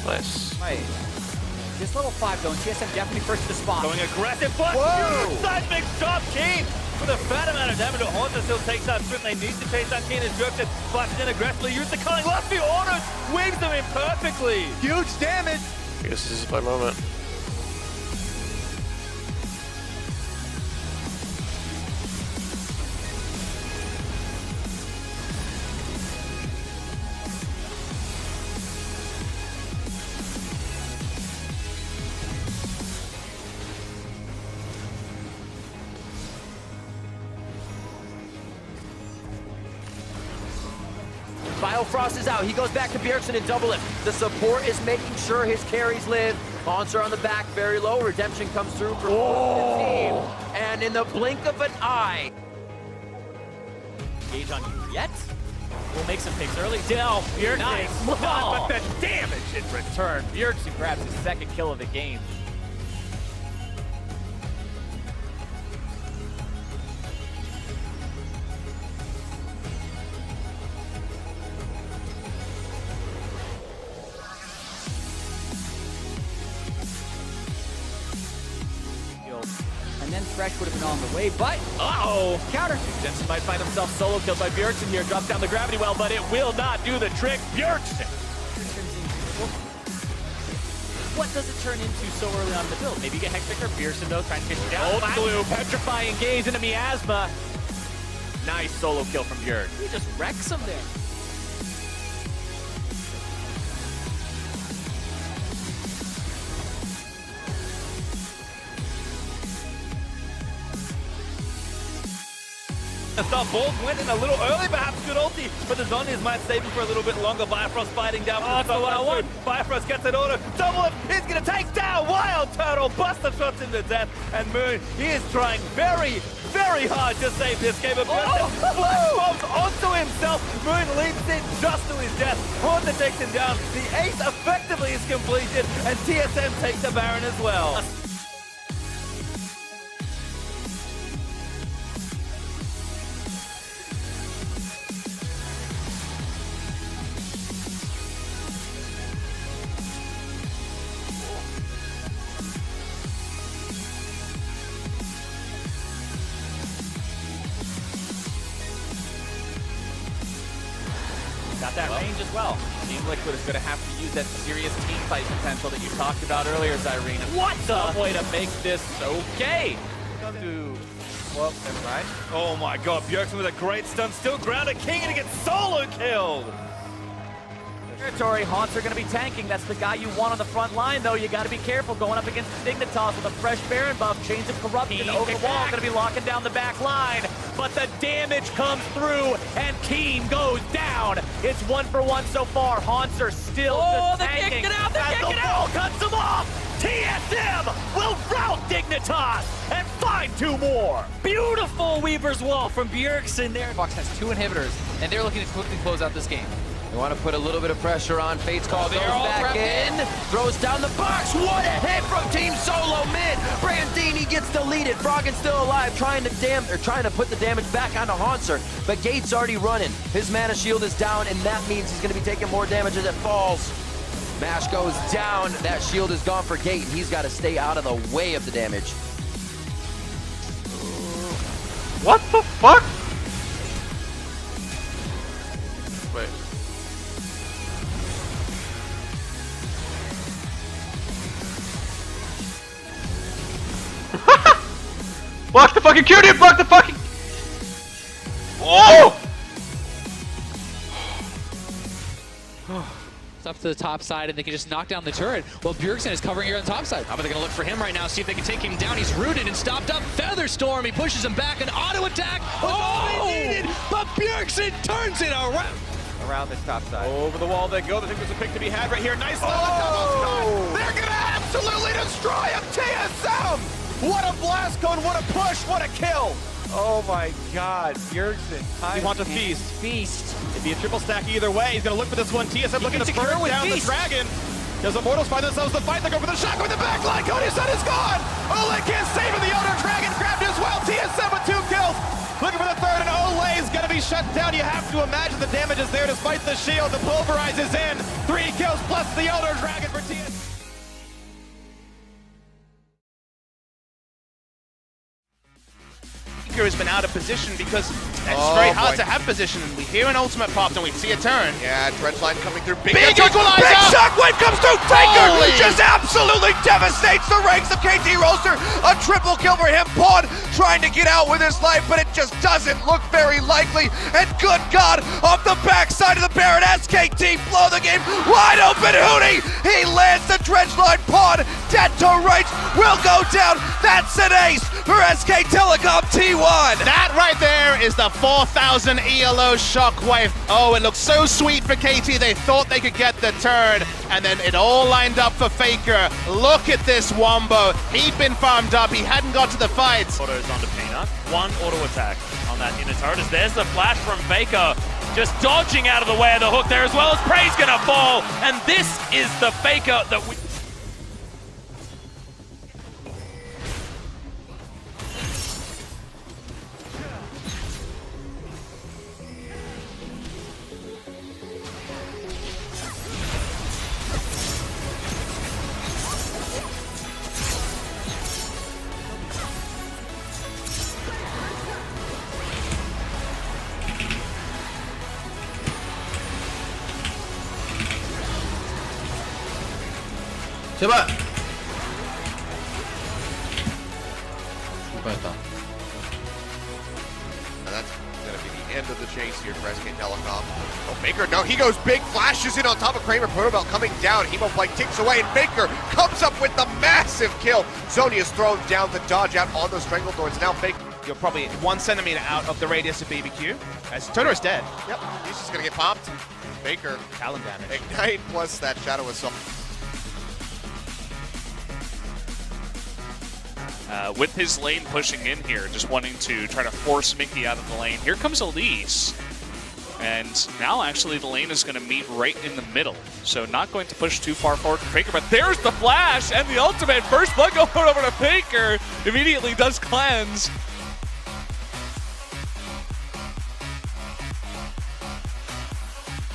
Nice. Right. This level 5 though, and TSM definitely first to the spot. Going aggressive, but seismic shot, Keen! With a fat amount of damage, Haunter still takes out Midlane. Needs to chase down Keen as Bjergsen flashes in aggressively, uses the culling, last few autos, weaves them in perfectly. Huge damage! I guess this is my moment. Biofrost is out. He goes back to Bjergsen and double it. The support is making sure his carries live. Monster on the back, very low. Redemption comes through for the team. And in the blink of an eye. Gauge on you yet? We'll make some picks early. Dill, Bjergsen. Nice. Oh. But the damage in return. Bjergsen grabs his second kill of the game. And then Thresh would have been on the way, but counter. Jensen might find himself solo killed by Bjergsen here. Drops down the gravity well, but it will not do the trick. Bjergsen! What does it turn into so early on in the build? Maybe you get Hexpicker, Bjergsen though, trying to chase you down. Old glue, petrifying gaze into miasma. Nice solo kill from Bjerg. He just wrecks him there. Stop Bolt went in a little early, perhaps good ulti, but the Zombies might save him for a little bit longer. Bifrost fighting down for the 1-on-1. Bifrost gets an auto, double it, he's gonna take down Wild Turtle, buster shots into death, and Moon, he is trying very, very hard to save this game. But Flash bombs onto himself, Moon leaps in just to his death, Haunter takes him down, the ace effectively is completed, and TSM takes the Baron as well. Got that range as well. Team Liquid is going to have to use that serious team fight potential that you talked about earlier, Zyrene. What the? Some way to make this okay. Well, never mind. Oh my god, Bjergsen with a great stun, still grounded, King and he gets solo killed. Territory, Haunts are going to be tanking. That's the guy you want on the front line, though. You got to be careful going up against Dignitas with a fresh Baron buff. Chains of Corruption over the wall, going to be locking down the back line. But the damage comes through, and Keen goes down. It's 1-for-1 so far. Haunts are still just tanking. They're kicking out, they're As kicking the wall cuts them off. TSM will rout Dignitas and find 2 more. Beautiful Weaver's Wall from Bjergsen there. Fox has 2 inhibitors, and they're looking to quickly close out this game. They want to put a little bit of pressure on. Fate's Call goes all back trapped in, throws down the box. What a hit from Team Solo mid. Brandini gets deleted. Froggen's still alive, trying to put the damage back onto Haunter, but Gate's already running. His mana shield is down, and that means he's going to be taking more damage as it falls. Mash goes down. That shield is gone for Gate, and he's got to stay out of the way of the damage. What the fuck? Wait. Block the fucking Q, dude! Block the fucking... Oh! It's up to the top side, and they can just knock down the turret while Bjergsen is covering here on the top side. How about they gonna look for him right now, see if they can take him down. He's rooted and stopped up. Featherstorm, he pushes him back. An auto attack was all he needed, but Bjergsen turns it around. Around this top side. Over the wall they go. I think there's a pick to be had right here. Nice. They're gonna absolutely destroy him. TSM. What a blast cone. What a push. What a kill. Oh my god. Bjergsen. He wants a feast. It'd be a triple stack either way. He's gonna look for this one. TSM looking to burn down the dragon. Does Immortals find themselves the fight? They go for the shot with the back line. Cody Sun is gone. Ole can't save him. The Elder Dragon grabbed as well. TSM with 2 kills. Looking for the third, and Ole is gonna be shut down. You have to to imagine the damage is there despite the shield. The Pulverize is in. 3 kills plus the Elder Dragon for TS. Has been out of position because it's very hard to have position. And we hear an ultimate pop and we see a turn. Yeah, Dredgeline coming through. Big equalizer! Big shockwave comes through. Faker Holy! just absolutely devastates the ranks of KT Roaster. A triple kill for him. Pawn trying to get out with his life, but it just doesn't look very likely. And good God, off the backside of the Baron, SKT blow the game wide open. Hootie, he lands the Dredgeline. Pawn dead to rights will go down. That's an ace for SK Telecom T1. That right there is the 4000 ELO shockwave. Oh, it looks so sweet for KT. They thought they could get the turn, and then it all lined up for Faker. Look at this Wombo. He'd been farmed up. He hadn't got to the fights. Autos onto Peanut. One auto attack on that inner turret. As there's the flash from Faker. Just dodging out of the way of the hook there, as well as Prey's gonna fall. And this is the Faker that we... 제발! 뻔했다. And that's going to be the end of the chase here for SK Telecom. Oh, Faker, no, he goes big, flashes in on top of Kramer. Protobelt coming down. Hemoblade ticks away, and Faker comes up with the massive kill. Zoni is thrown down to dodge out on those Stranglethorns. Now Faker. You're probably 1 centimeter out of the radius of BBQ. As Toto is dead. Yep, he's just going to get popped. Faker. Talon damage. Ignite plus that Shadow Assault. With his lane pushing in here, just wanting to try to force Mickey out of the lane. Here comes Elise. And now actually the lane is going to meet right in the middle. So not going to push too far forward for Faker, but there's the flash and the ultimate. First blood going over to Faker. Immediately does cleanse.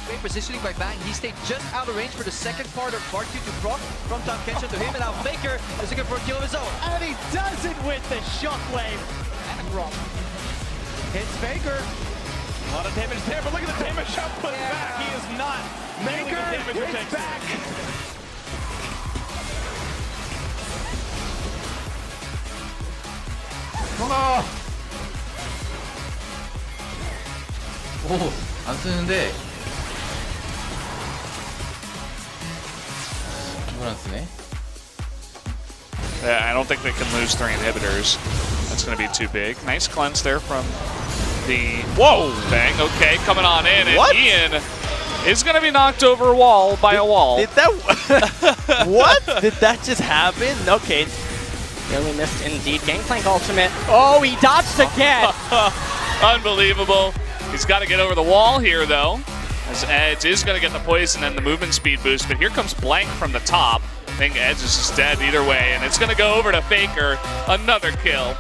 Great positioning by Bang. He stayed just out of range for the second part of Part 2 to proc from Tom Kenshin to him, and now Faker is looking for a kill of his own. And he does it with the shockwave. And Rob hits Faker. A lot of damage there, but look at the damage shot put back. He is not making the damage Faker is back. 오, 안 쓰는데. 이걸 안 쓰네. Yeah, I don't think they can lose 3 inhibitors. That's going to be too big. Nice cleanse there from the... Whoa! Bang, okay, coming on in. And What? Ian is going to be knocked over a wall by a wall. Did that... What? Did that just happen? Okay. Really missed indeed. Gangplank ultimate. Oh, he dodged again. Unbelievable. He's got to get over the wall here, though. As Edge is going to get the poison and the movement speed boost, but here comes Blank from the top. I think Edge is just dead either way, and it's going to go over to Faker. Another kill.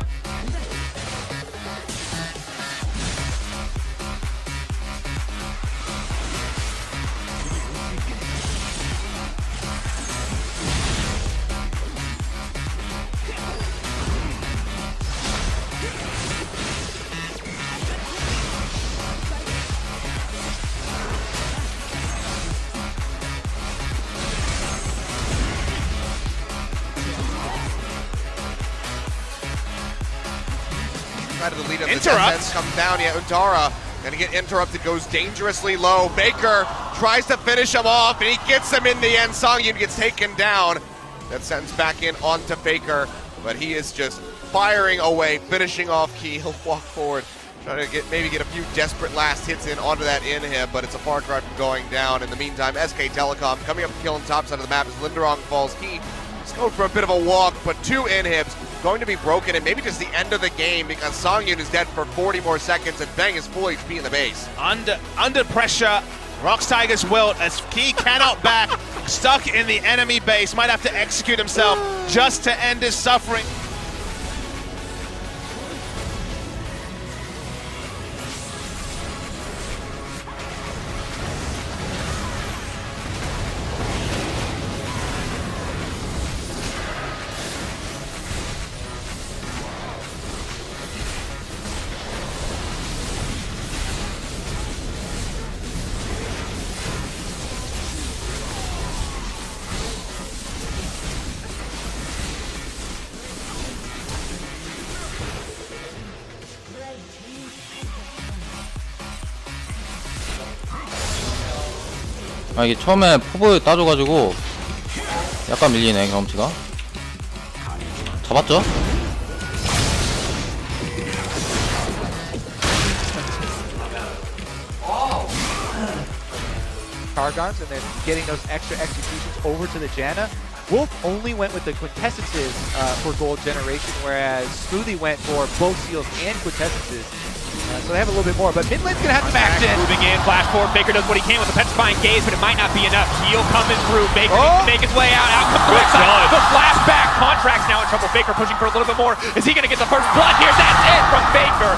Try to lead up. Interrupt. Comes down. Yeah, Untara gonna get interrupted. Goes dangerously low. Baker tries to finish him off, and he gets him in the end. Songyun gets taken down. That sends back in onto Faker, but he is just firing away, finishing off Key. He'll walk forward, trying to maybe get a few desperate last hits in onto that inhib, but it's a far cry from going down. In the meantime, SK Telecom coming up and killing top side of the map as Linderong falls. Key is going for a bit of a walk, but 2 inhibs going to be broken, and maybe just the end of the game because Songyun is dead for 40 more seconds and Bang is full HP in the base. Under pressure, Rox Tiger's wilt as Key cannot back, stuck in the enemy base, might have to execute himself just to end his suffering. 아 이게 처음에 포브 따줘가지고 약간 밀리네 경험치가. 잡았죠? Targons and then getting those extra executions over to the Janna. Wolf only went with the quintessences for gold generation, whereas Smoothie went for both seals and quintessences. So they have a little bit more, but Midlane's gonna have to max in. Moving in, flash forward. Baker does what he can with the petrifying gaze, but it might not be enough. Heal coming through. Baker needs to make his way out. Out comes the side. The flashback. Contract's now in trouble. Baker pushing for a little bit more. Is he gonna get the first blood here? That's it from Baker.